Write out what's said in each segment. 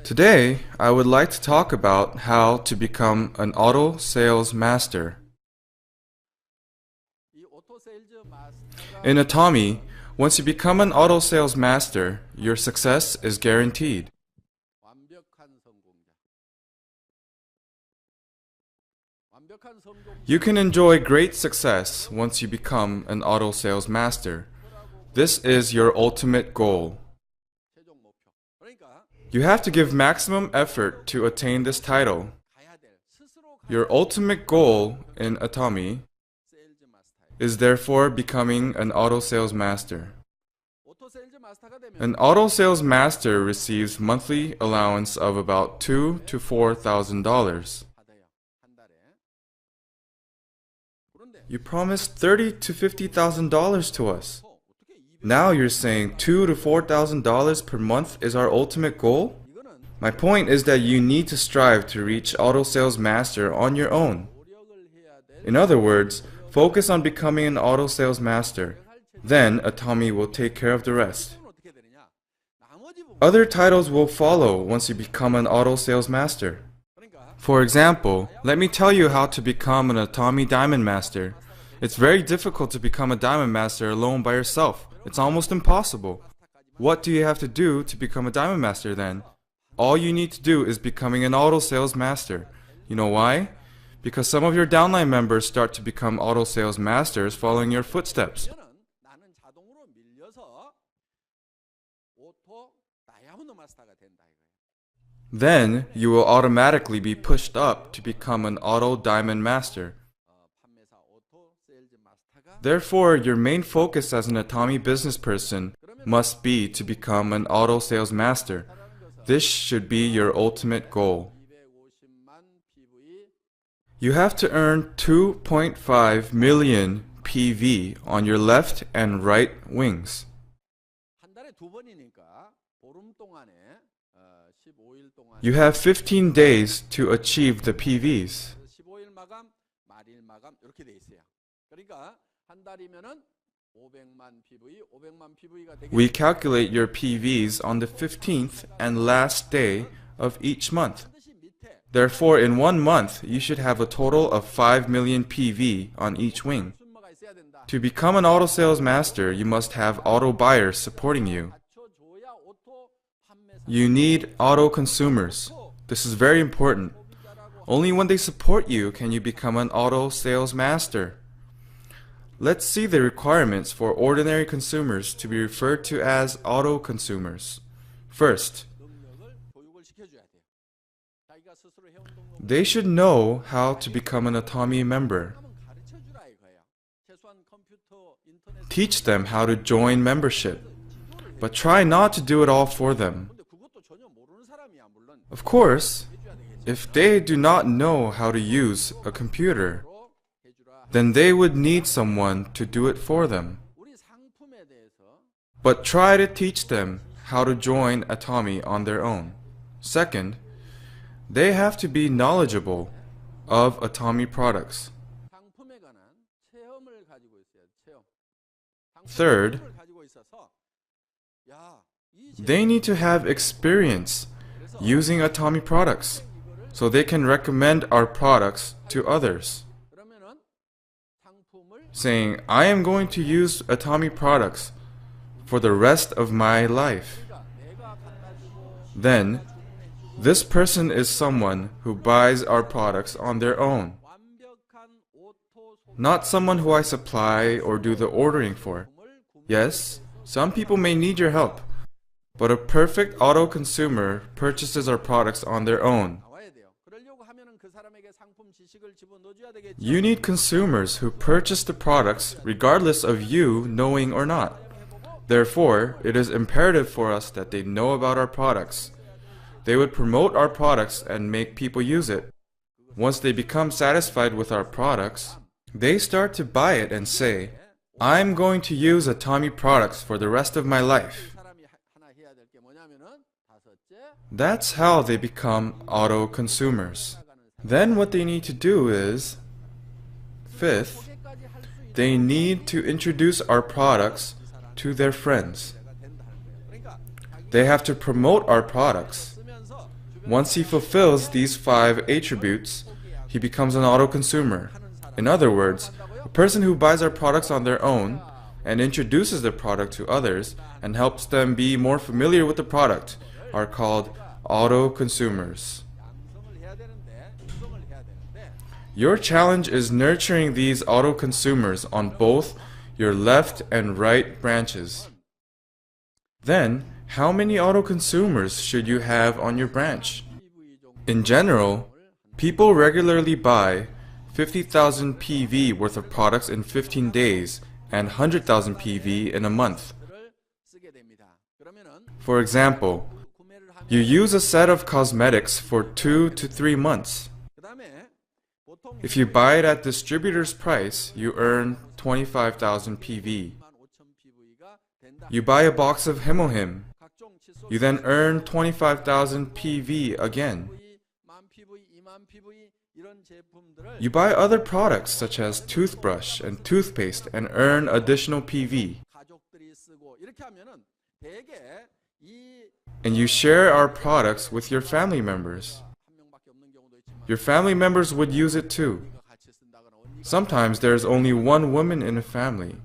Today, I would like to talk about how to become an auto sales master. In Atomy, once you become an auto sales master, your success is guaranteed. You can enjoy great success once you become an auto sales master. This is your ultimate goal. You have to give maximum effort to attain this title. Your ultimate goal in Atomy is therefore becoming an auto sales master. An auto sales master receives monthly allowance of about $2,000 to $4,000. You promised $30,000 to $50,000 to us. Now you're saying $2,000 to $4,000 per month is our ultimate goal? My point is that you need to strive to reach auto sales master on your own. In other words, focus on becoming an auto sales master. Then Atomy will take care of the rest. Other titles will follow once you become an auto sales master. For example, let me tell you how to become an Atomy Diamond Master. It's very difficult to become a Diamond Master alone by yourself. It's almost impossible. What do you have to do to become a Diamond Master then? All you need to do is becoming an auto sales master. You know why? Because some of your downline members start to become auto sales masters following your footsteps. Then you will automatically be pushed up to become an auto diamond master. Therefore, your main focus as an Atomy business person must be to become an auto sales master. This should be your ultimate goal. You have to earn 2.5 million PV on your left and right wings. You have 15 days to achieve the PVs. We calculate your PVs on the 15th and last day of each month. Therefore, in 1 month, you should have a total of 5 million PV on each wing. To become an auto sales master, you must have auto buyers supporting you. You need auto consumers. This is very important. Only when they support you can you become an auto sales master. Let's see the requirements for ordinary consumers to be referred to as auto consumers. First, they should know how to become an Atomy member. Teach them how to join membership, but try not to do it all for them. Of course, if they do not know how to use a computer, then they would need someone to do it for them. But try to teach them how to join Atomy on their own. Second, they have to be knowledgeable of Atomy products. Third, they need to have experience using Atomy products so they can recommend our products to others. Saying, I am going to use Atomy products for the rest of my life. Then, this person is someone who buys our products on their own. Not someone who I supply or do the ordering for. Yes, some people may need your help, but a perfect auto consumer purchases our products on their own. You need consumers who purchase the products regardless of you knowing or not. Therefore, it is imperative for us that they know about our products. They would promote our products and make people use it. Once they become satisfied with our products, they start to buy it and say, I'm going to use Atomy products for the rest of my life. That's how they become auto consumers. Then what they need to do is, fifth, they need to introduce our products to their friends. they have to promote our products. Once he fulfills these 5 attributes, he becomes an auto consumer. In other words, a person who buys our products on their own and introduces the product to others and helps them be more familiar with the product are called auto consumers. Your challenge is nurturing these auto consumers on both your left and right branches. Then, how many auto consumers should you have on your branch? In general, people regularly buy 50,000 PV worth of products in 15 days and 100,000 PV in a month. For example, you use a set of cosmetics for 2 to 3 months. If you buy it at distributor's price, you earn 25,000 PV. You buy a box of Hemohim. You then earn 25,000 PV again. You buy other products such as toothbrush and toothpaste and earn additional PV. And you share our products with your family members. Your family members would use it too. Sometimes there is only one woman in a family.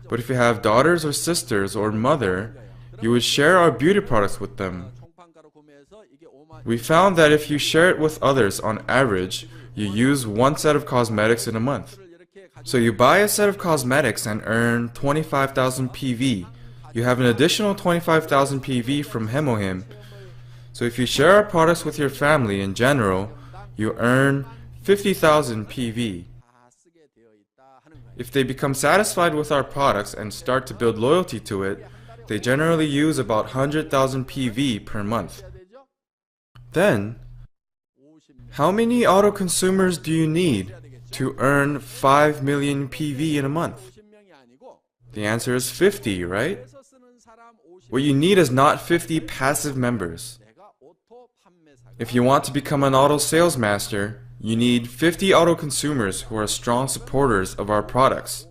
But if you have daughters or sisters or mother, you would share our beauty products with them. We found that if you share it with others, on average, you use 1 set of cosmetics in a month. So you buy a set of cosmetics and earn 25,000 PV. You have an additional 25,000 PV from Hemohim. So if you share our products with your family in general, you earn 50,000 PV. If they become satisfied with our products and start to build loyalty to it, they generally use about 100,000 PV per month. Then, how many auto consumers do you need to earn 5 million PV in a month? The answer is 50, right? What you need is not 50 passive members. If you want to become an auto sales master, you need 50 auto consumers who are strong supporters of our products.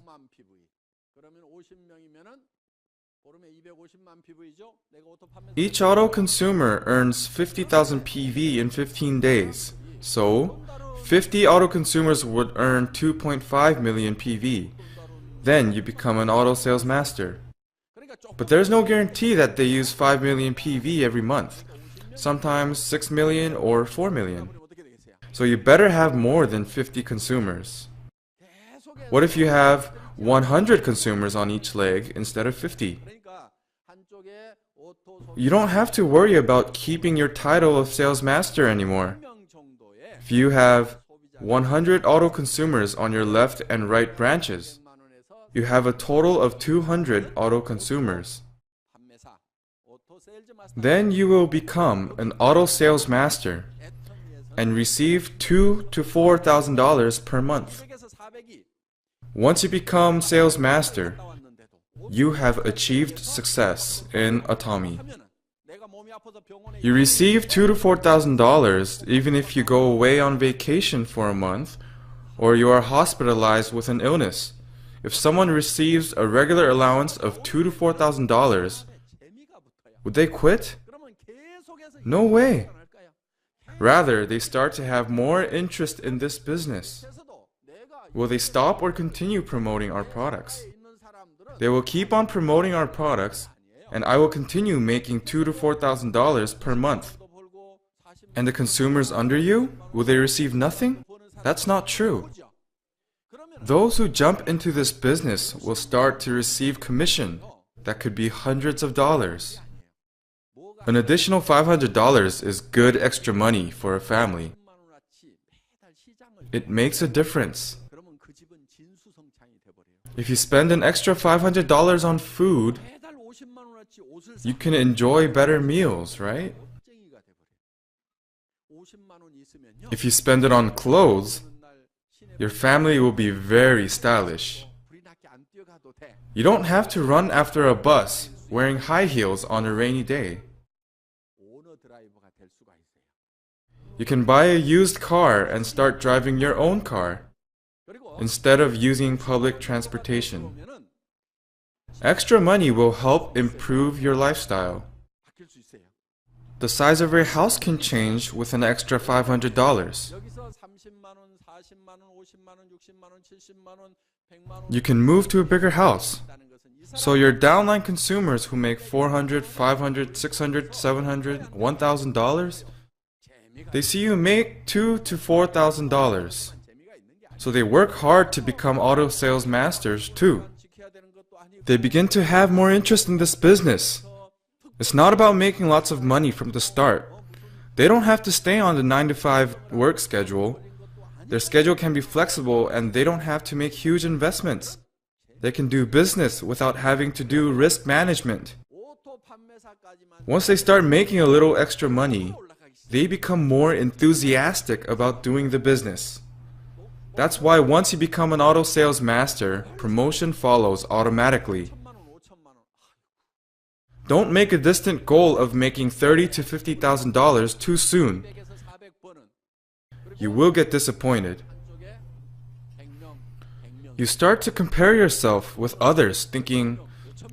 Each auto consumer earns 50,000 PV in 15 days. So, 50 auto consumers would earn 2.5 million PV. Then you become an auto sales master. But there's no guarantee that they use 5 million PV every month. Sometimes 6 million or 4 million. So you better have more than 50 consumers. What if you have 100 consumers on each leg instead of 50? You don't have to worry about keeping your title of sales master anymore. If you have 100 auto consumers on your left and right branches, you have a total of 200 auto consumers. Then you will become an auto sales master and receive $2,000 to $4,000 per month. Once you become sales master, you have achieved success in Atomy. You receive $2,000 to $4,000 even if you go away on vacation for a month or you are hospitalized with an illness. If someone receives a regular allowance of $2,000 to $4,000, would they quit? No way. Rather, they start to have more interest in this business. Will they stop or continue promoting our products? They will keep on promoting our products, and I will continue making $2,000 to $4,000 per month. And the consumers under you, will they receive nothing? That's not true. Those who jump into this business will start to receive commission that could be hundreds of dollars. An additional $500 is good extra money for a family. It makes a difference. If you spend an extra $500 on food, you can enjoy better meals, right? If you spend it on clothes, your family will be very stylish. You don't have to run after a bus wearing high heels on a rainy day. You can buy a used car and start driving your own car instead of using public transportation. Extra money will help improve your lifestyle. The size of your house can change with an extra $500. You can move to a bigger house. So your downline consumers who make $400, $500, $600, $700, $1,000, they see you make $2,000 to $4,000. So they work hard to become auto sales masters too. They begin to have more interest in this business. It's not about making lots of money from the start. They don't have to stay on the 9-to-5 work schedule. Their schedule can be flexible and they don't have to make huge investments. They can do business without having to do risk management. Once they start making a little extra money, they become more enthusiastic about doing the business. That's why once you become an auto sales master, promotion follows automatically. Don't make a distant goal of making $30,000 to $50,000 too soon. You will get disappointed. You start to compare yourself with others thinking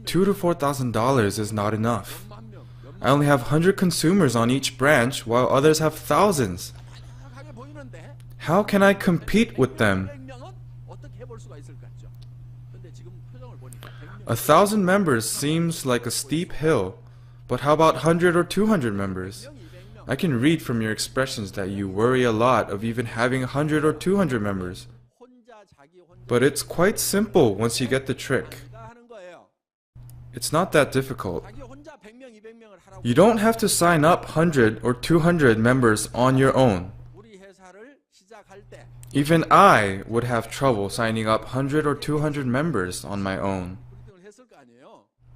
$2,000 to $4,000 is not enough. I only have 100 consumers on each branch while others have thousands. How can I compete with them? 1,000 members seems like a steep hill, but how about 100 or 200 members? I can read from your expressions that you worry a lot of even having 100 or 200 members. But it's quite simple once you get the trick. It's not that difficult. You don't have to sign up 100 or 200 members on your own. Even I would have trouble signing up 100 or 200 members on my own.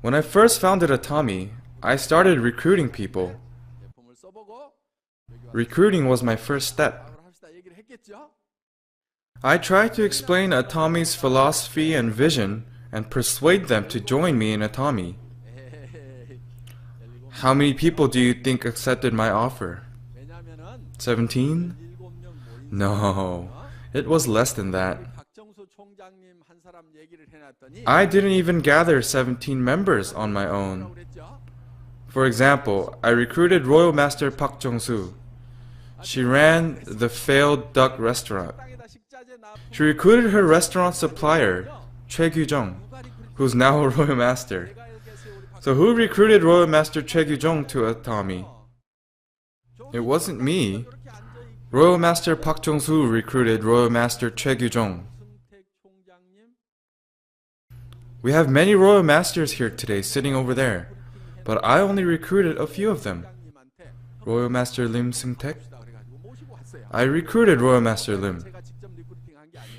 When I first founded Atomy, I started recruiting people. Recruiting was my first step. I tried to explain Atomy's philosophy and vision and persuade them to join me in Atomy. How many people do you think accepted my offer? 17? No, it was less than that. I didn't even gather 17 members on my own. For example, I recruited Royal Master Park Jong-soo. She ran the failed duck restaurant. She recruited her restaurant supplier, Choi Gyu-jung, who's now a Royal Master. So who recruited Royal Master Choi Gyu-jung to Atomy? It wasn't me. Royal Master Park Jong-soo recruited Royal Master Choi Gyu-jung. We have many Royal Masters here today sitting over there, but I only recruited a few of them. Royal Master Lim Seung-taek. I recruited Royal Master Lim.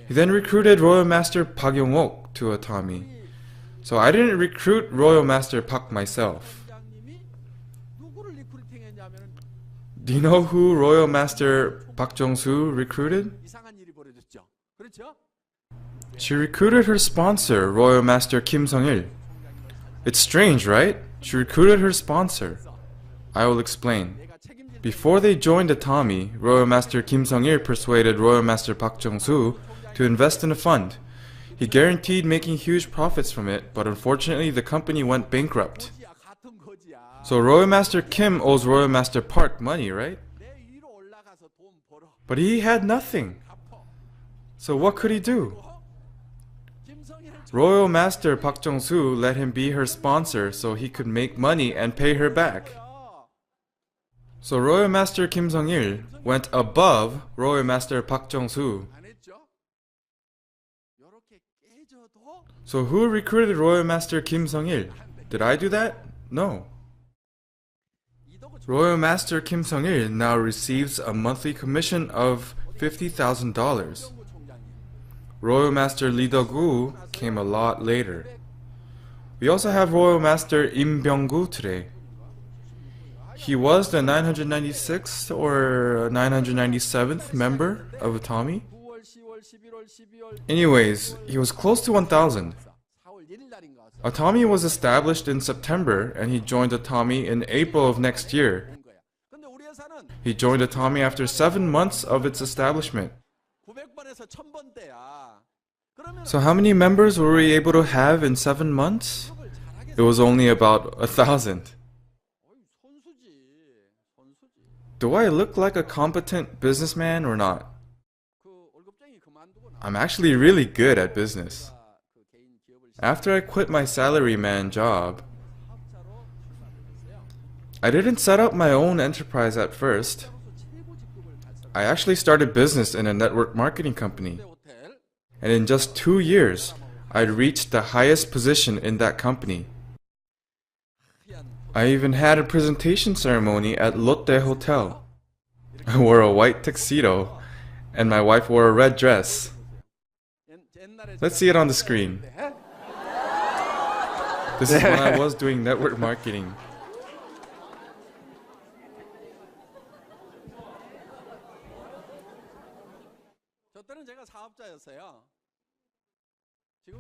He then recruited Royal Master Park Yong-ok to Atomy. So I didn't recruit Royal Master Park myself. Do you know who Royal Master Park Jong-soo recruited? She recruited her sponsor, Royal Master Kim Sung-il. It's strange, right? She recruited her sponsor. I will explain. Before they joined Atomy, Royal Master Kim Sung-il persuaded Royal Master Park Jong-soo to invest in a fund. He guaranteed making huge profits from it, but unfortunately the company went bankrupt. So Royal Master Kim owes Royal Master Park money, right? But he had nothing. So what could he do? Royal Master Park Jong-soo let him be her sponsor so he could make money and pay her back. So Royal Master Kim Sung-il went above Royal Master Park Jong-soo. So who recruited Royal Master Kim Sung-il? Did I do that? No. Royal Master Kim Sung-il now receives a monthly commission of $50,000. Royal Master Lee Duk-gu came a lot later. We also have Royal Master Im Byung-gu today. He was the 996th or 997th member of Atomy. Anyways, he was close to 1,000. Atomy was established in September and he joined Atomy in April of next year. He joined Atomy after 7 months of its establishment. So how many members were we able to have in 7 months? It was only about 1,000. Do I look like a competent businessman or not? I'm actually really good at business. After I quit my salaryman job, I didn't set up my own enterprise at first. I actually started business in a network marketing company. And in just 2 years, I'd reached the highest position in that company. I even had a presentation ceremony at Lotte Hotel. I wore a white tuxedo, and my wife wore a red dress. Let's see it on the screen. This is when I was doing network marketing.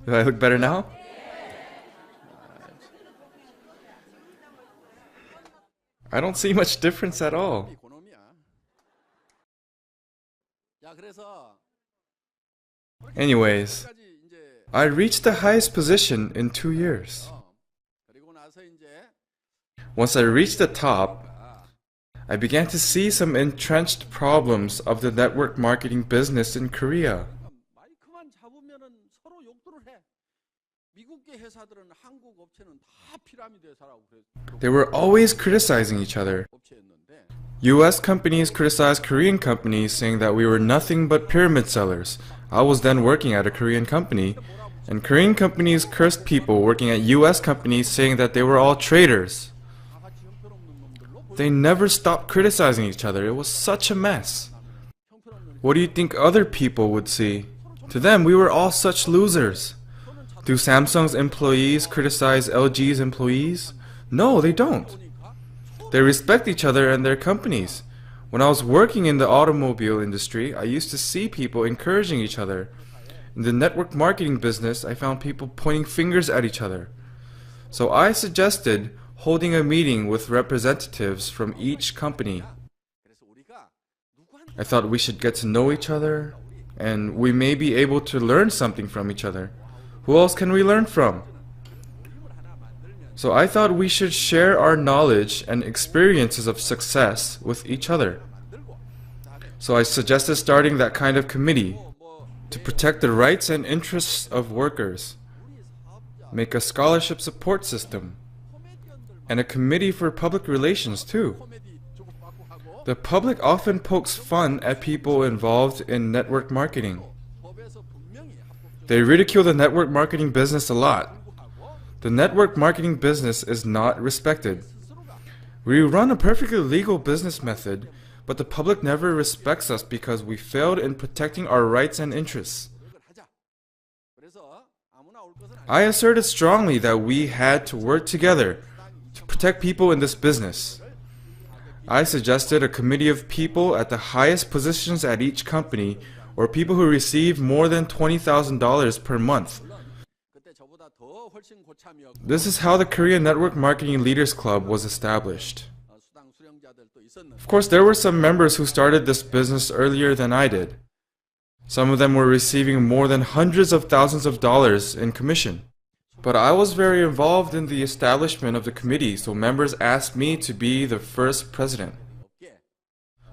Do I look better now? I don't see much difference at all. Anyways, I reached the highest position in 2 years. Once I reached the top, I began to see some entrenched problems of the network marketing business in Korea. They were always criticizing each other. US companies criticized Korean companies, saying that we were nothing but pyramid sellers. I was then working at a Korean company, and Korean companies cursed people working at US companies, saying that they were all traitors. They never stopped criticizing each other. It was such a mess. What do you think other people would see? To them, we were all such losers. Do Samsung's employees criticize LG's employees? No, they don't. They respect each other and their companies. When I was working in the automobile industry, I used to see people encouraging each other. In the network marketing business, I found people pointing fingers at each other. So I suggested holding a meeting with representatives from each company. I thought we should get to know each other, and we may be able to learn something from each other. Who else can we learn from? So I thought we should share our knowledge and experiences of success with each other. So I suggested starting that kind of committee to protect the rights and interests of workers, make a scholarship support system, and a committee for public relations too. The public often pokes fun at people involved in network marketing. They ridicule the network marketing business a lot. The network marketing business is not respected. We run a perfectly legal business method, but the public never respects us because we failed in protecting our rights and interests. I asserted strongly that we had to work together to protect people in this business. I suggested a committee of people at the highest positions at each company, or people who receive more than $20,000 per month. This is how the Korean Network Marketing Leaders Club was established. Of course, there were some members who started this business earlier than I did. Some of them were receiving more than hundreds of thousands of dollars in commission. But I was very involved in the establishment of the committee, so members asked me to be the first president.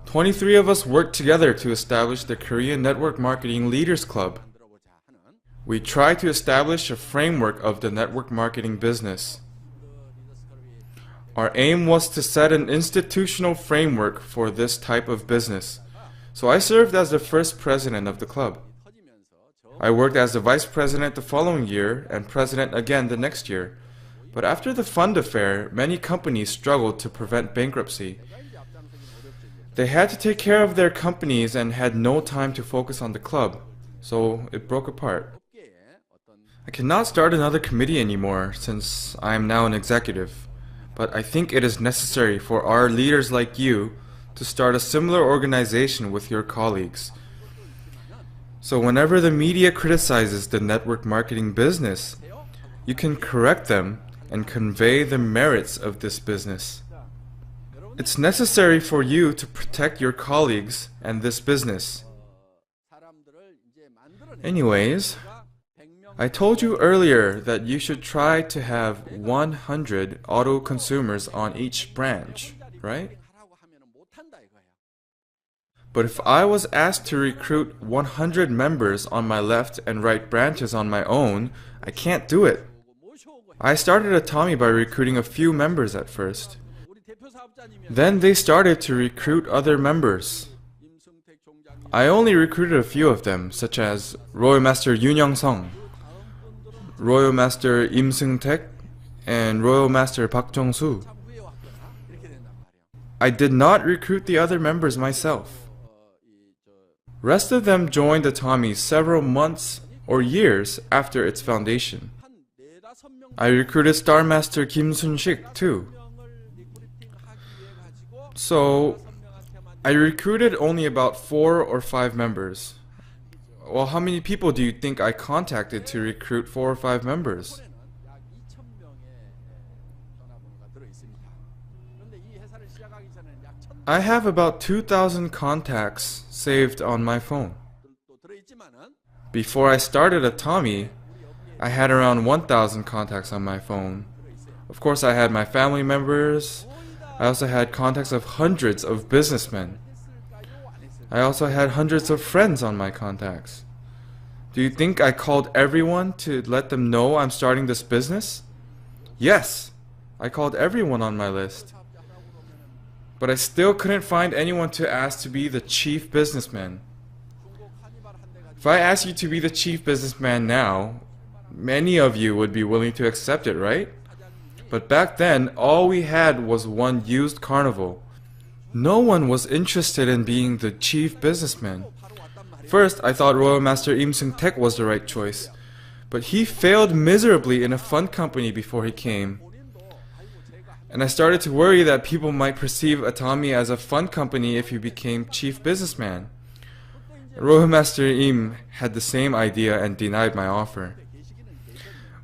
23 of us worked together to establish the Korean Network Marketing Leaders Club. We tried to establish a framework of the network marketing business. Our aim was to set an institutional framework for this type of business. So I served as the first president of the club. I worked as the vice president the following year and president again the next year. But after the fund affair, many companies struggled to prevent bankruptcy. They had to take care of their companies and had no time to focus on the club, so it broke apart. I cannot start another committee anymore since I am now an executive, but I think it is necessary for our leaders like you to start a similar organization with your colleagues. So whenever the media criticizes the network marketing business, you can correct them and convey the merits of this business. It's necessary for you to protect your colleagues and this business. Anyways, I told you earlier that you should try to have 100 auto consumers on each branch, right? But if I was asked to recruit 100 members on my left and right branches on my own, I can't do it. I started Atomy by recruiting a few members at first. Then they started to recruit other members. I only recruited a few of them, such as Royal Master Yoon Young-sung, Royal Master Im Seung-taek, and Royal Master Park Jong-soo. I did not recruit the other members myself. Rest of them joined Atomy several months or years after its foundation. I recruited Star Master Kim Sun-sik too. So, I recruited only about 4 or 5 members. Well, how many people do you think I contacted to recruit 4 or 5 members? I have about 2,000 contacts saved on my phone. Before I started Atomy, I had around 1,000 contacts on my phone. Of course, I had my family members. I also had contacts of hundreds of businessmen. I also had hundreds of friends on my contacts. Do you think I called everyone to let them know I'm starting this business? Yes, I called everyone on my list. But I still couldn't find anyone to ask to be the chief businessman. If I asked you to be the chief businessman now, many of you would be willing to accept it, right? But back then, all we had was one used carnival. No one was interested in being the chief businessman. First, I thought Royal Master Im Seung-taek was the right choice, but he failed miserably in a fund company before he came. And I started to worry that people might perceive Atomy as a fund company if he became chief businessman. Royal Master Im had the same idea and denied my offer.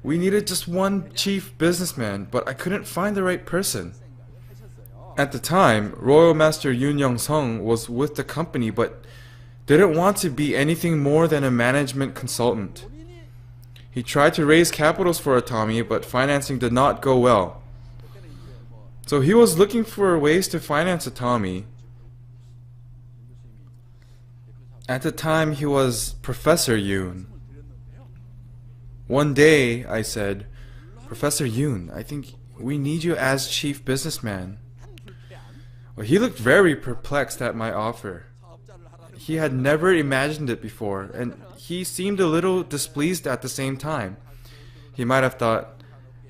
We needed just one chief businessman, but I couldn't find the right person. At the time, Royal Master Yoon Young-sung was with the company but didn't want to be anything more than a management consultant. He tried to raise capitals for Atomy, but financing did not go well. So he was looking for ways to finance Atomy. At the time, he was Professor Yoon. One day, I said, "Professor Yoon, I think we need you as chief businessman." Well, he looked very perplexed at my offer. He had never imagined it before, and he seemed a little displeased at the same time. He might have thought,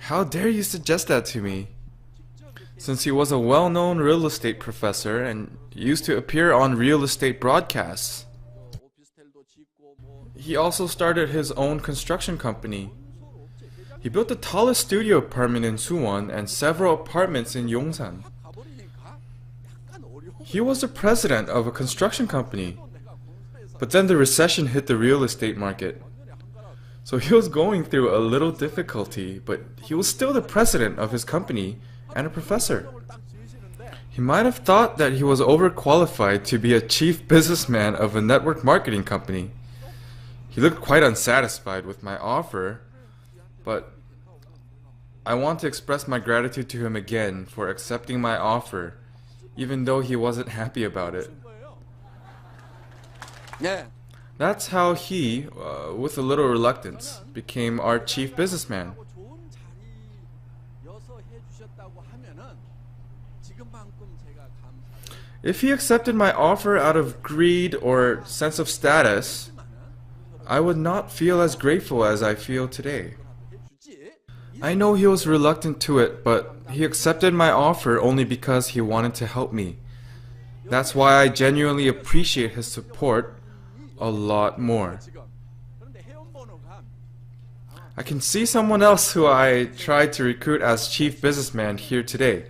"How dare you suggest that to me?" Since he was a well-known real estate professor and used to appear on real estate broadcasts. He also started his own construction company. He built the tallest studio apartment in Suwon and several apartments in Yongsan. He was the president of a construction company. But then the recession hit the real estate market. So he was going through a little difficulty, but he was still the president of his company and a professor. He might have thought that he was overqualified to be a chief businessman of a network marketing company. He looked quite unsatisfied with my offer, but I want to express my gratitude to him again for accepting my offer, even though he wasn't happy about it. That's how he, with a little reluctance, became our chief businessman. If he accepted my offer out of greed or sense of status, I would not feel as grateful as I feel today. I know he was reluctant to it, but he accepted my offer only because he wanted to help me. That's why I genuinely appreciate his support a lot more. I can see someone else who I tried to recruit as chief businessman here today.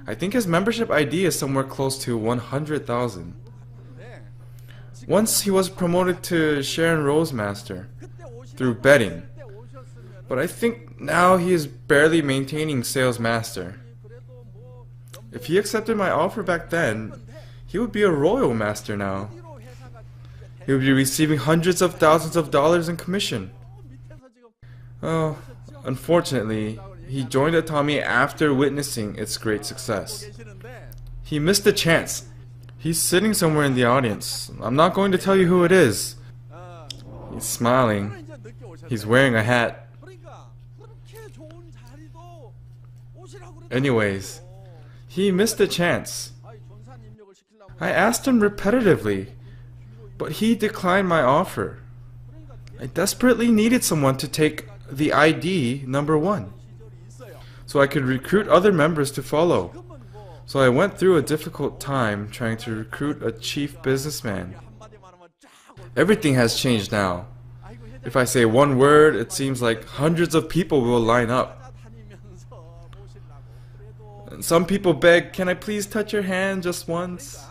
I think his membership ID is somewhere close to 100,000. Once he was promoted to Sharon Rose Master through betting, but I think now he is barely maintaining Sales Master. If he accepted my offer back then, he would be a Royal Master now. He would be receiving hundreds of thousands of dollars in commission. Oh, unfortunately, he joined Atomy after witnessing its great success. He missed the chance. He's sitting somewhere in the audience. I'm not going to tell you who it is. He's smiling. He's wearing a hat. Anyways, he missed the chance. I asked him repetitively, but he declined my offer. I desperately needed someone to take the ID number 1, so I could recruit other members to follow. So I went through a difficult time trying to recruit a chief businessman. Everything has changed now. If I say one word, it seems like hundreds of people will line up. And some people beg, "Can I please touch your hand just once?"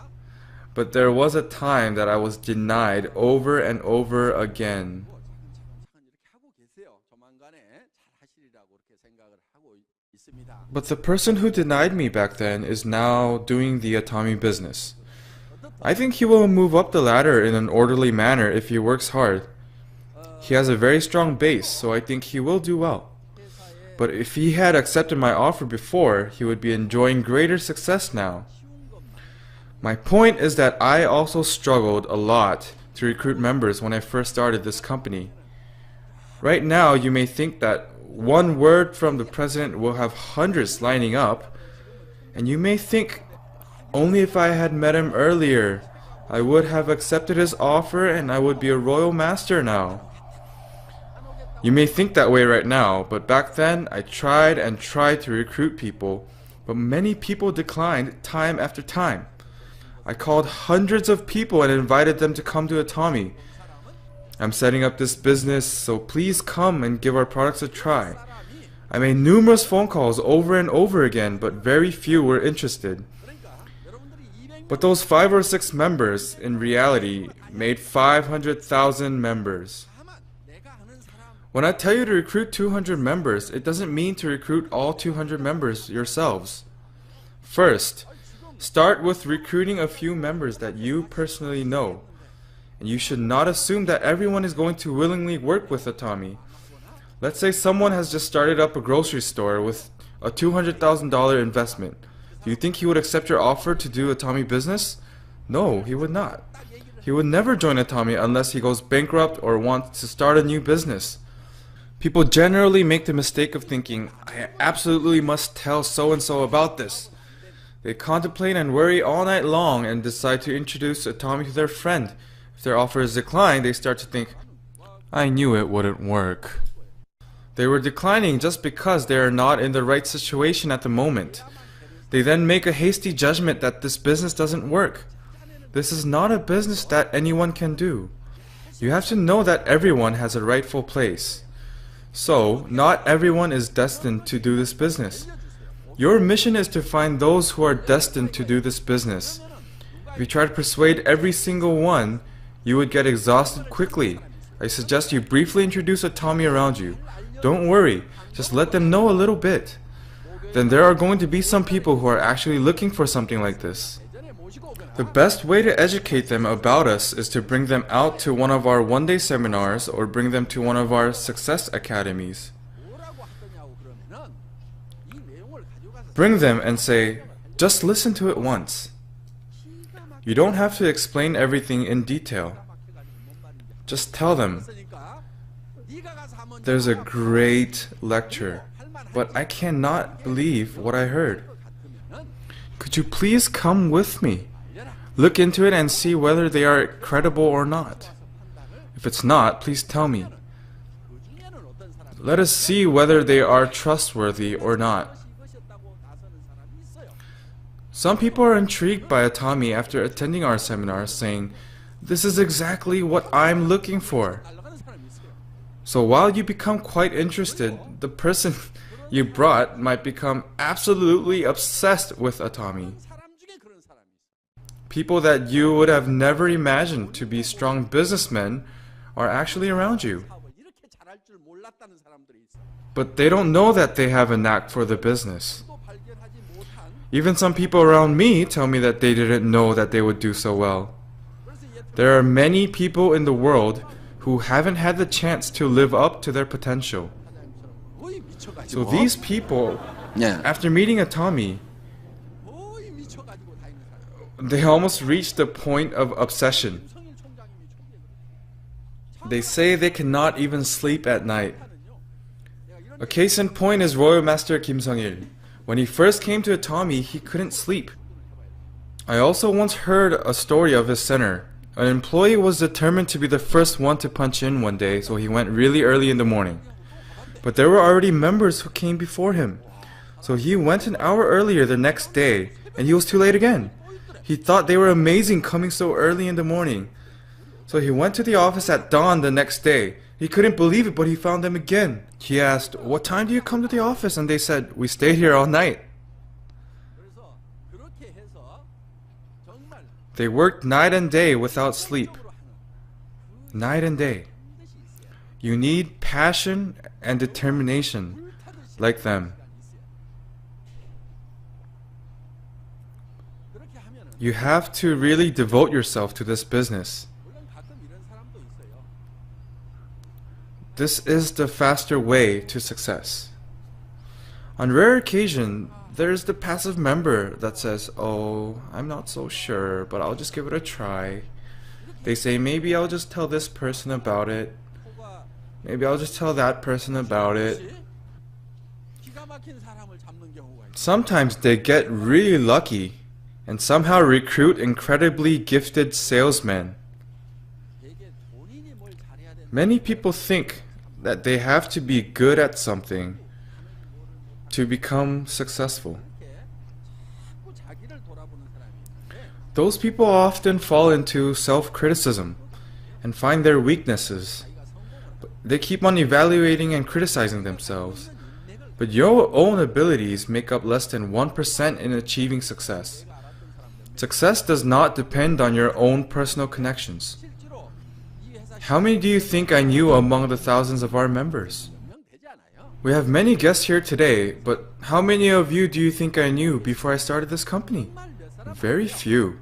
But there was a time that I was denied over and over again. But the person who denied me back then is now doing the Atomy business. I think he will move up the ladder in an orderly manner if he works hard. He has a very strong base, so I think he will do well. But if he had accepted my offer before, he would be enjoying greater success now. My point is that I also struggled a lot to recruit members when I first started this company. Right now, you may think that one word from the president will have hundreds lining up, and you may think, only if I had met him earlier, I would have accepted his offer and I would be a royal master now. You may think that way right now, but back then I tried and tried to recruit people, but many people declined time after time. I called hundreds of people and invited them to come to Atomy. I'm setting up this business, so please come and give our products a try. I made numerous phone calls over and over again, but very few were interested. But those 5 or 6 members, in reality, made 500,000 members. When I tell you to recruit 200 members, it doesn't mean to recruit all 200 members yourselves. First, start with recruiting a few members that you personally know. And you should not assume that everyone is going to willingly work with Atomy. Let's say someone has just started up a grocery store with a $200,000 investment. Do you think he would accept your offer to do Atomy business? No, he would not. He would never join Atomy unless he goes bankrupt or wants to start a new business. People generally make the mistake of thinking, I absolutely must tell so-and-so about this. They contemplate and worry all night long and decide to introduce Atomy to their friend. If their offer is declined, they start to think, I knew it wouldn't work. They were declining just because they are not in the right situation at the moment. They then make a hasty judgment that this business doesn't work. This is not a business that anyone can do. You have to know that everyone has a rightful place. So, not everyone is destined to do this business. Your mission is to find those who are destined to do this business. If you try to persuade every single one, you would get exhausted quickly. I suggest you briefly introduce Atomy around you. Don't worry, just let them know a little bit. Then there are going to be some people who are actually looking for something like this. The best way to educate them about us is to bring them out to one of our one-day seminars or bring them to one of our success academies. Bring them and say, just listen to it once. You don't have to explain everything in detail. Just tell them, there's a great lecture, but I cannot believe what I heard. Could you please come with me? Look into it and see whether they are credible or not. If it's not, please tell me. Let us see whether they are trustworthy or not. Some people are intrigued by Atomy after attending our seminars, saying, this is exactly what I'm looking for. So while you become quite interested, the person you brought might become absolutely obsessed with Atomy. People that you would have never imagined to be strong businessmen are actually around you. But they don't know that they have a knack for the business. Even some people around me tell me that they didn't know that they would do so well. There are many people in the world who haven't had the chance to live up to their potential. So these people, 예. after meeting Atomy, they almost reached the point of obsession. They say they cannot even sleep at night. A case in point is Royal Master Kim Sung-il. When he first came to Atomy, he couldn't sleep. I also once heard a story of his center. An employee was determined to be the first one to punch in one day, so he went really early in the morning. But there were already members who came before him. So he went an hour earlier the next day, and he was too late again. He thought they were amazing coming so early in the morning. So he went to the office at dawn the next day. He couldn't believe it, but he found them again. He asked, "What time do you come to the office?" And they said, "We stayed here all night." They worked night and day without sleep. Night and day. You need passion and determination like them. You have to really devote yourself to this business. This is the faster way to success. On rare occasion, there's the passive member that says, "Oh, I'm not so sure, but I'll just give it a try." They say, "Maybe I'll just tell this person about it. Maybe I'll just tell that person about it." Sometimes they get really lucky and somehow recruit incredibly gifted salesmen. Many people think that they have to be good at something to become successful. Those people often fall into self-criticism and find their weaknesses. They keep on evaluating and criticizing themselves. But your own abilities make up less than 1% in achieving success. Success does not depend on your own personal connections. How many do you think I knew among the thousands of our members? We have many guests here today, but how many of you do you think I knew before I started this company? Very few.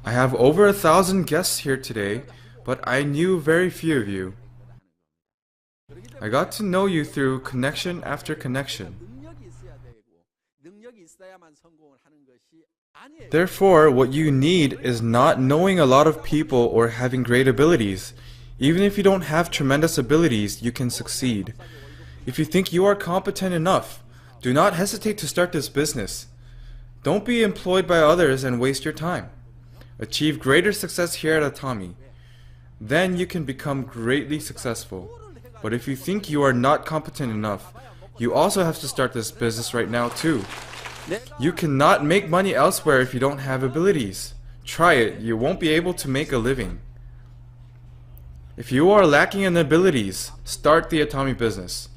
I have over 1,000 guests here today, but I knew very few of you. I got to know you through connection after connection. Therefore, what you need is not knowing a lot of people or having great abilities. Even if you don't have tremendous abilities, you can succeed. If you think you are competent enough, do not hesitate to start this business. Don't be employed by others and waste your time. Achieve greater success here at Atomy. Then you can become greatly successful. But if you think you are not competent enough, you also have to start this business right now too. You cannot make money elsewhere if you don't have abilities. Try it, you won't be able to make a living. If you are lacking in abilities, start the Atomy business.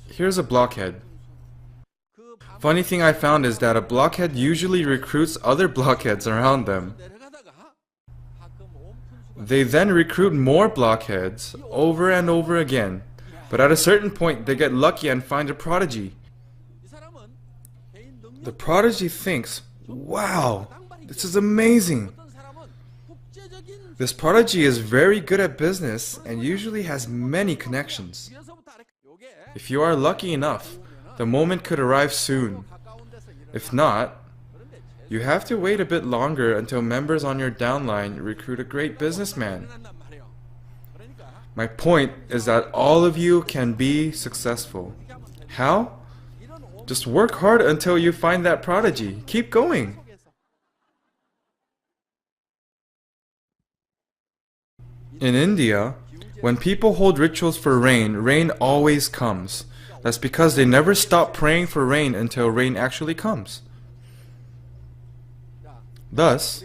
Here's a blockhead. Funny thing I found is that a blockhead usually recruits other blockheads around them. They then recruit more blockheads over and over again. But at a certain point, they get lucky and find a prodigy. The prodigy thinks, "Wow, this is amazing." This prodigy is very good at business and usually has many connections. If you are lucky enough, the moment could arrive soon. If not, you have to wait a bit longer until members on your downline recruit a great businessman. My point is that all of you can be successful. How? Just work hard until you find that prodigy. Keep going. In India, when people hold rituals for rain, rain always comes. That's because they never stop praying for rain until rain actually comes. Thus,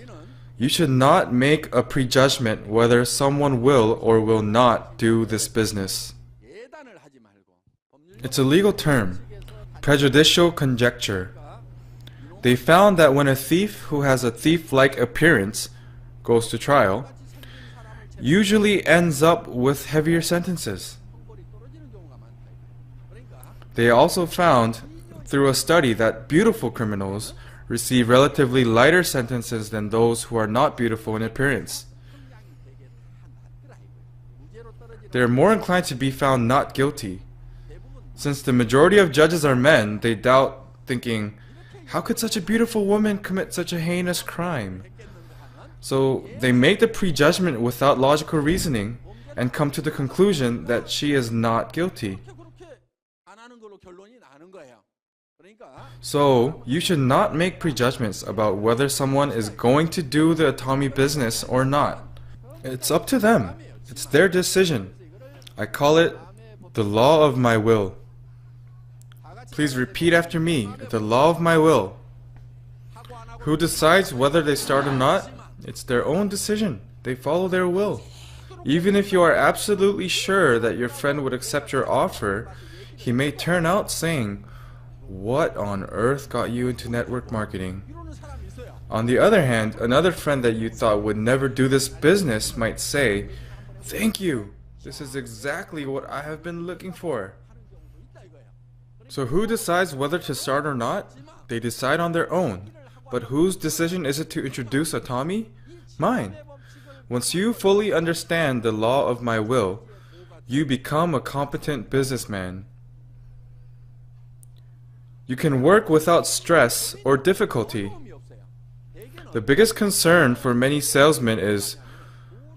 you should not make a prejudgment whether someone will or will not do this business. It's a legal term, prejudicial conjecture. They found that when a thief who has a thief-like appearance goes to trial, usually ends up with heavier sentences. They also found through a study that beautiful criminals receive relatively lighter sentences than those who are not beautiful in appearance. they are more inclined to be found not guilty. Since the majority of judges are men, they doubt, thinking, how could such a beautiful woman commit such a heinous crime? So they make the prejudgment without logical reasoning and come to the conclusion that she is not guilty. So, you should not make prejudgments about whether someone is going to do the Atomy business or not. It's up to them. It's their decision. I call it the law of my will. Please repeat after me, the law of my will. Who decides whether they start or not? It's their own decision. They follow their will. Even if you are absolutely sure that your friend would accept your offer, he may turn out saying, "What on earth got you into network marketing?" On the other hand, another friend that you thought would never do this business might say, "Thank you. This is exactly what I have been looking for." So who decides whether to start or not? They decide on their own. But whose decision is it to introduce Atomy? Mine. Once you fully understand the law of my will, you become a competent businessman. You can work without stress or difficulty. The biggest concern for many salesmen is,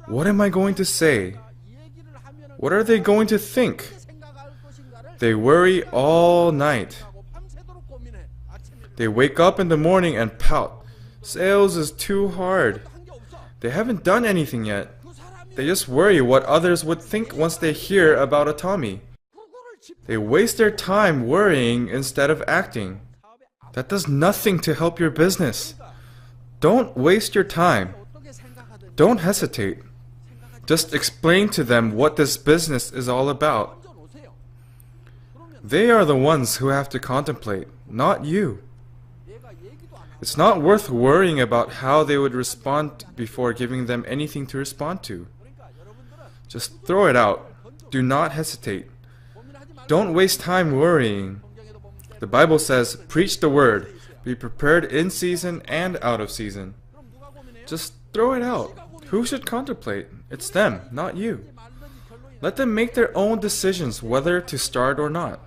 what am I going to say? What are they going to think? They worry all night. They wake up in the morning and pout. Sales is too hard. They haven't done anything yet. They just worry what others would think once they hear about Atomy. They waste their time worrying instead of acting. That does nothing to help your business. Don't waste your time. Don't hesitate. Just explain to them what this business is all about. They are the ones who have to contemplate, not you. It's not worth worrying about how they would respond before giving them anything to respond to. Just throw it out. Do not hesitate. Don't waste time worrying. The Bible says, preach the word. Be prepared in season and out of season. Just throw it out. Who should contemplate? It's them, not you. Let them make their own decisions whether to start or not.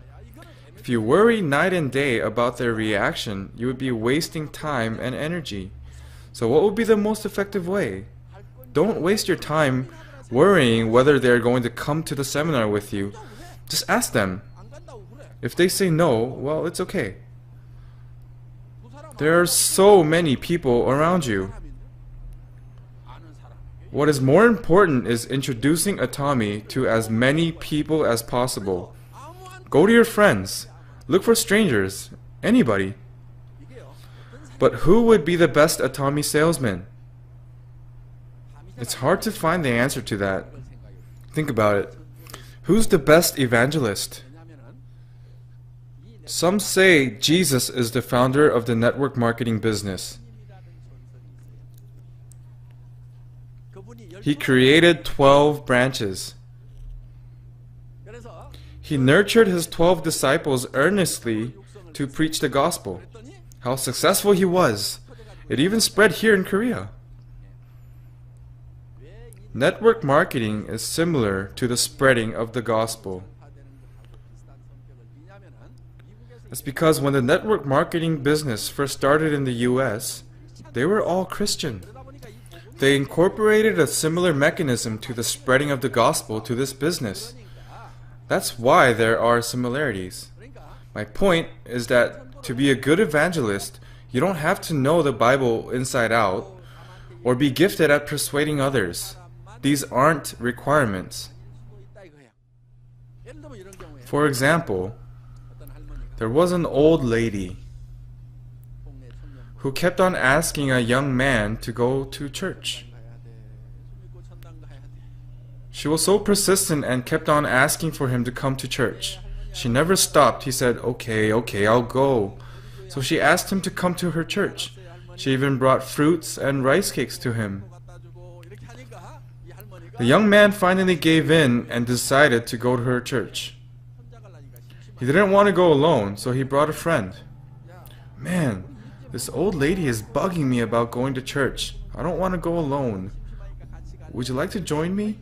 If you worry night and day about their reaction, you would be wasting time and energy. So what would be the most effective way? Don't waste your time worrying whether they are going to come to the seminar with you. Just ask them. If they say no, well, it's okay. There are so many people around you. What is more important is introducing Atomy to as many people as possible. Go to your friends. Look for strangers. Anybody. But who would be the best Atomy salesman? It's hard to find the answer to that. Think about it. Who's the best evangelist? Some say Jesus is the founder of the network marketing business. He created 12 branches. He nurtured his 12 disciples earnestly to preach the gospel. How successful he was! It even spread here in Korea. Network marketing is similar to the spreading of the gospel. It's because when the network marketing business first started in the US, they were all Christian. They incorporated a similar mechanism to the spreading of the gospel to this business. That's why there are similarities. My point is that to be a good evangelist, you don't have to know the Bible inside out or be gifted at persuading others. These aren't requirements. For example, there was an old lady who kept on asking a young man to go to church. She was so persistent and kept on asking for him to come to church. She never stopped. He said, okay, I'll go. So she asked him to come to her church. She even brought fruits and rice cakes to him. The young man finally gave in and decided to go to her church. He didn't want to go alone, so he brought a friend. Man, this old lady is bugging me about going to church. I don't want to go alone. Would you like to join me?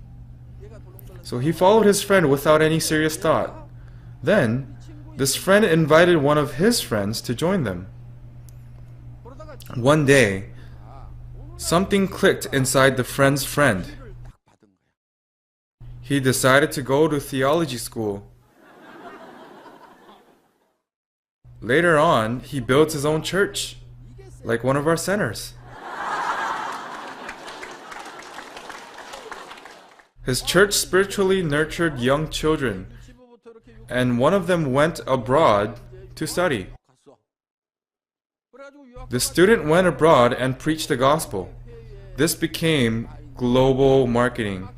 So he followed his friend without any serious thought. Then, this friend invited one of his friends to join them. One day, something clicked inside the friend's friend. He decided to go to theology school. Later on, he built his own church, like one of our centers. His church spiritually nurtured young children, and one of them went abroad to study. The student went abroad and preached the gospel. This became global marketing.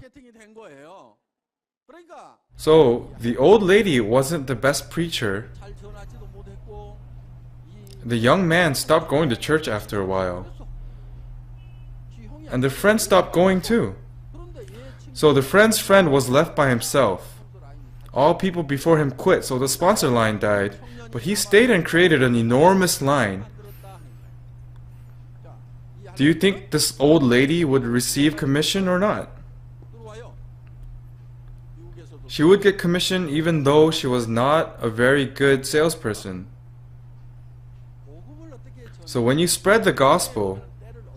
So, the old lady wasn't the best preacher. The young man stopped going to church after a while. And the friend stopped going too. So the friend's friend was left by himself. All people before him quit, so the sponsor line died. But he stayed and created an enormous line. Do you think this old lady would receive commission or not? She would get commission even though she was not a very good salesperson. So when you spread the gospel,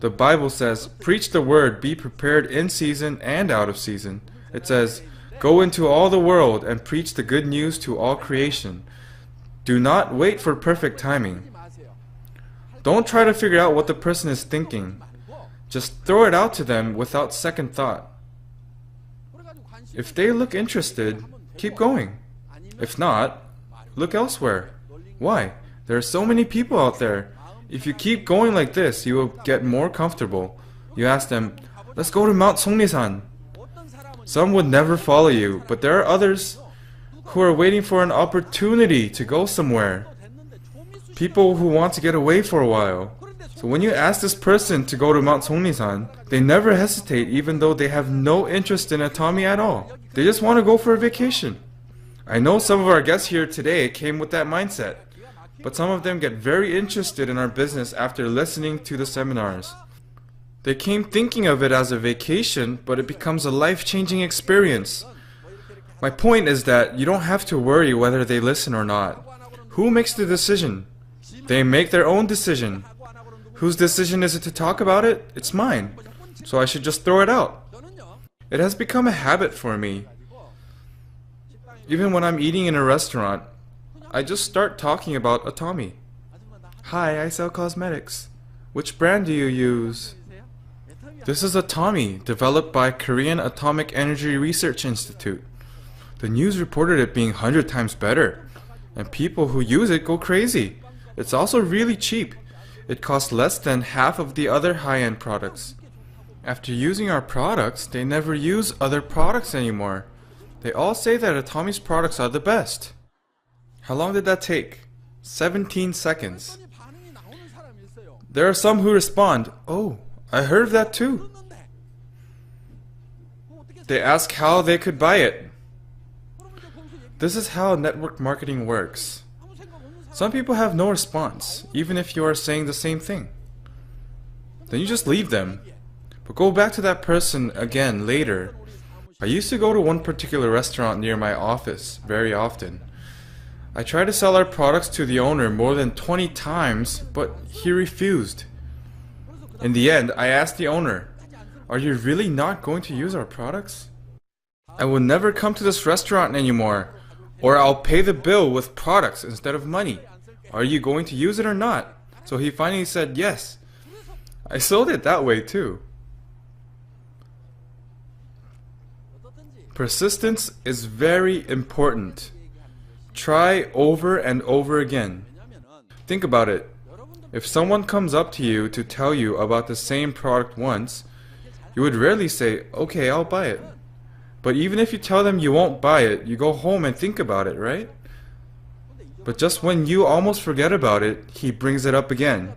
the Bible says, preach the word, be prepared in season and out of season. It says, go into all the world and preach the good news to all creation. Do not wait for perfect timing. Don't try to figure out what the person is thinking. Just throw it out to them without second thought. If they look interested, keep going. If not, look elsewhere. Why? There are so many people out there. If you keep going like this, you will get more comfortable. You ask them, let's go to Mount Songrisan. Some would never follow you, but there are others who are waiting for an opportunity to go somewhere. People who want to get away for a while. So when you ask this person to go to Mount Songrisan, they never hesitate even though they have no interest in Atomy at all. They just want to go for a vacation. I know some of our guests here today came with that mindset, but some of them get very interested in our business after listening to the seminars. They came thinking of it as a vacation, but it becomes a life-changing experience. My point is that you don't have to worry whether they listen or not. Who makes the decision? They make their own decision. Whose decision is it to talk about it? It's mine. So I should just throw it out. It has become a habit for me. Even when I'm eating in a restaurant, I just start talking about Atomy. Hi, I sell cosmetics. Which brand do you use? This is Atomy, developed by Korean Atomic Energy Research Institute. The news reported it being 100 times better, and people who use it go crazy. It's also really cheap. It costs less than half of the other high-end products. After using our products, they never use other products anymore. They all say that Atomy's products are the best. How long did that take? 17 seconds. There are some who respond, oh, I heard of that too. They ask how they could buy it. This is how network marketing works. Some people have no response, even if you are saying the same thing. Then you just leave them. But go back to that person again later. I used to go to one particular restaurant near my office very often. I tried to sell our products to the owner more than 20 times, but he refused. In the end, I asked the owner, are you really not going to use our products? I will never come to this restaurant anymore. Or I'll pay the bill with products instead of money. Are you going to use it or not? So he finally said yes. I sold it that way too. Persistence is very important. Try over and over again. Think about it. If someone comes up to you to tell you about the same product once, you would rarely say, okay, I'll buy it. But even if you tell them you won't buy it, you go home and think about it, right? But just when you almost forget about it, he brings it up again.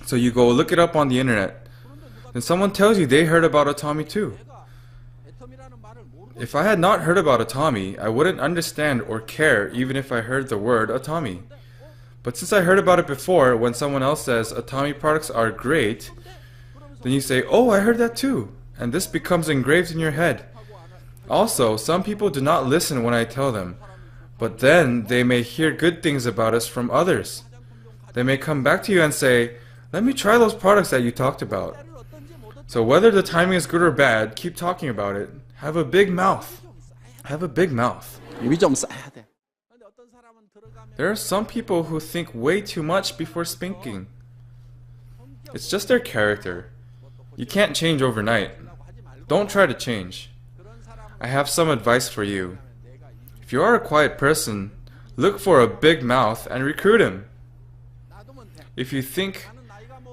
So you go look it up on the internet. Then someone tells you they heard about Atomy too. If I had not heard about Atomy, I wouldn't understand or care even if I heard the word Atomy. But since I heard about it before, when someone else says Atomy products are great, then you say, oh, I heard that too. And this becomes engraved in your head. Also, some people do not listen when I tell them, but then they may hear good things about us from others. They may come back to you and say, "Let me try those products that you talked about." So whether the timing is good or bad, keep talking about it. Have a big mouth. Have a big mouth. 입이 좀 싸야 돼. There are some people who think way too much before speaking. It's just their character. You can't change overnight. Don't try to change. I have some advice for you. If you are a quiet person, look for a big mouth and recruit him. If you think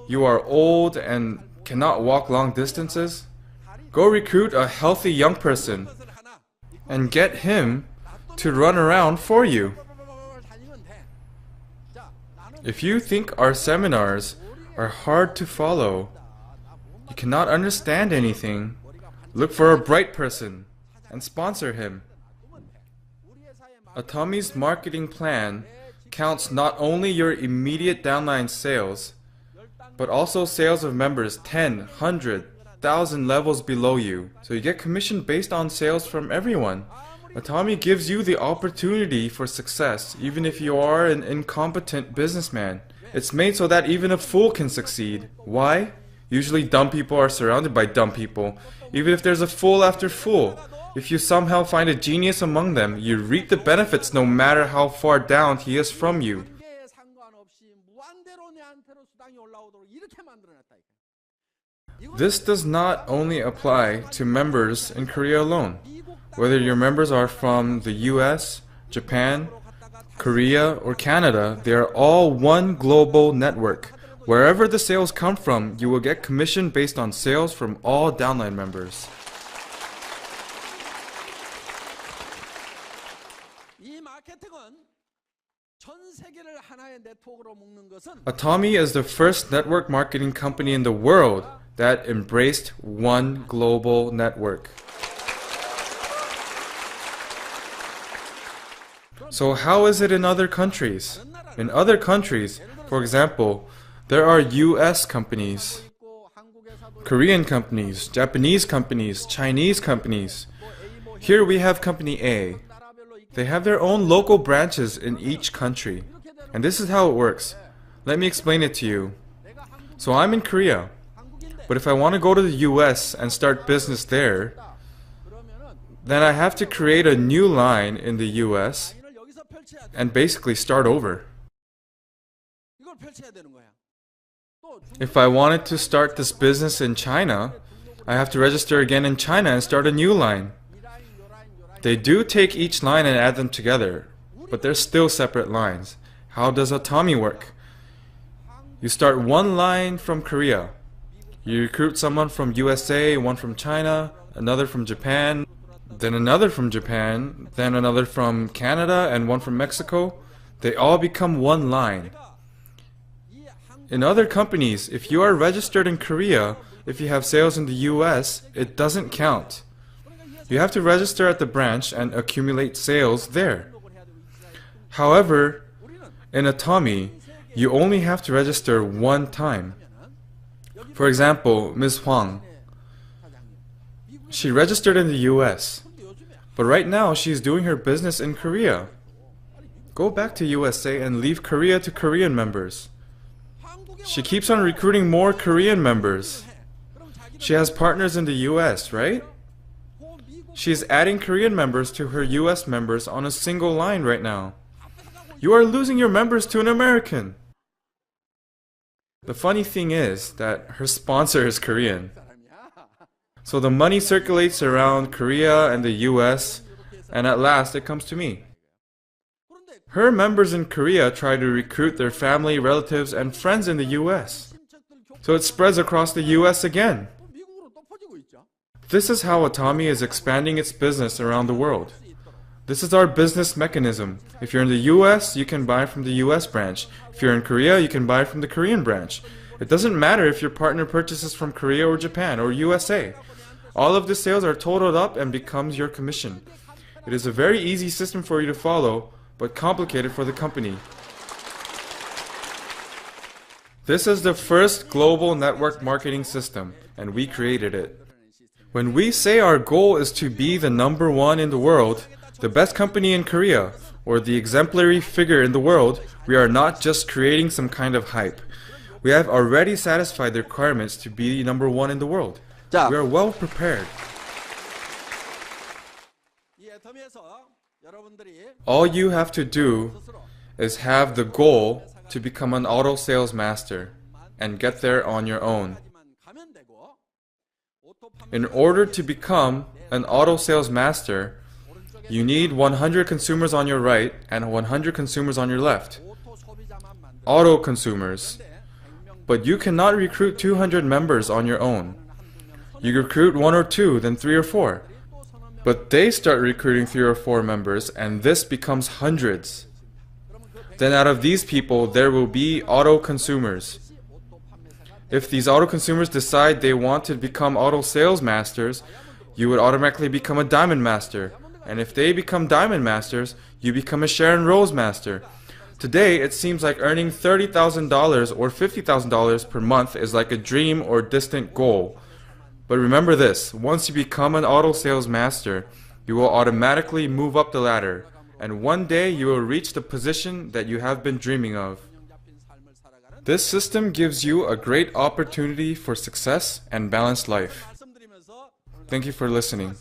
you are old and cannot walk long distances, go recruit a healthy young person and get him to run around for you. If you think our seminars are hard to follow, you cannot understand anything, look for a bright person and sponsor him. Atomy's marketing plan counts not only your immediate downline sales, but also sales of members 10, 100, 1,000 levels below you. So you get commission based on sales from everyone. Atomy gives you the opportunity for success, even if you are an incompetent businessman. It's made so that even a fool can succeed. Why? Usually dumb people are surrounded by dumb people. Even if there's a fool after fool, if you somehow find a genius among them, you reap the benefits no matter how far down he is from you. This does not only apply to members in Korea alone. Whether your members are from the US, Japan, Korea, or Canada, they are all one global network. Wherever the sales come from, you will get commission based on sales from all downline members. Atomy is the first network marketing company in the world that embraced one global network. So how is it in other countries? In other countries, for example, there are US companies, Korean companies, Japanese companies, Chinese companies. Here we have Company A. They have their own local branches in each country. And this is how it works. Let me explain it to you. So I'm in Korea, but if I want to go to the US and start business there, then I have to create a new line in the US and basically start over. If I wanted to start this business in China, I have to register again in China and start a new line. They do take each line and add them together, but they're still separate lines. How does Atomy work? You start one line from Korea. You recruit someone from USA, one from China, another from Japan, then another from Japan, then another from Canada, and one from Mexico. They all become one line. In other companies, if you are registered in Korea, if you have sales in the US, it doesn't count. You have to register at the branch and accumulate sales there. However, in Atomy, you only have to register one time. For example, Ms. Huang. She registered in the US, but right now she's doing her business in Korea. Go back to USA and leave Korea to Korean members. She keeps on recruiting more Korean members. She has partners in the US, right? She's adding Korean members to her US members on a single line right now. You are losing your members to an American. The funny thing is that her sponsor is Korean. So the money circulates around Korea and the US, and at last it comes to me. Her members in Korea try to recruit their family, relatives, and friends in the US. So it spreads across the US again. This is how Atomy is expanding its business around the world. This is our business mechanism. If you're in the US, you can buy from the US branch. If you're in Korea, you can buy from the Korean branch. It doesn't matter if your partner purchases from Korea or Japan or USA. All of the sales are totaled up and becomes your commission. It is a very easy system for you to follow, but complicated for the company. This is the first global network marketing system, and we created it. When we say our goal is to be the number one in the world, the best company in Korea, or the exemplary figure in the world, we are not just creating some kind of hype. We have already satisfied the requirements to be number one in the world. 자, We are well prepared. 이 애터미에서 여러분들이 All you have to do is have the goal to become an auto sales master and get there on your own. 가면 되고 In order to become an auto sales master, you need 100 consumers on your right and 100 consumers on your left. 오토 소비자만 만들. Auto consumers. But you cannot recruit 200 members on your own. You recruit 1 or 2, then 3 or 4. But they start recruiting 3 or 4 members, and this becomes hundreds. Then out of these people, there will be auto consumers. If these auto consumers decide they want to become auto sales masters, you would automatically become a diamond master. And if they become diamond masters, you become a Sharon Rose master. Today, it seems like earning $30,000 or $50,000 per month is like a dream or distant goal. But remember this, once you become an auto sales master, you will automatically move up the ladder, and one day you will reach the position that you have been dreaming of. This system gives you a great opportunity for success and balanced life. Thank you for listening.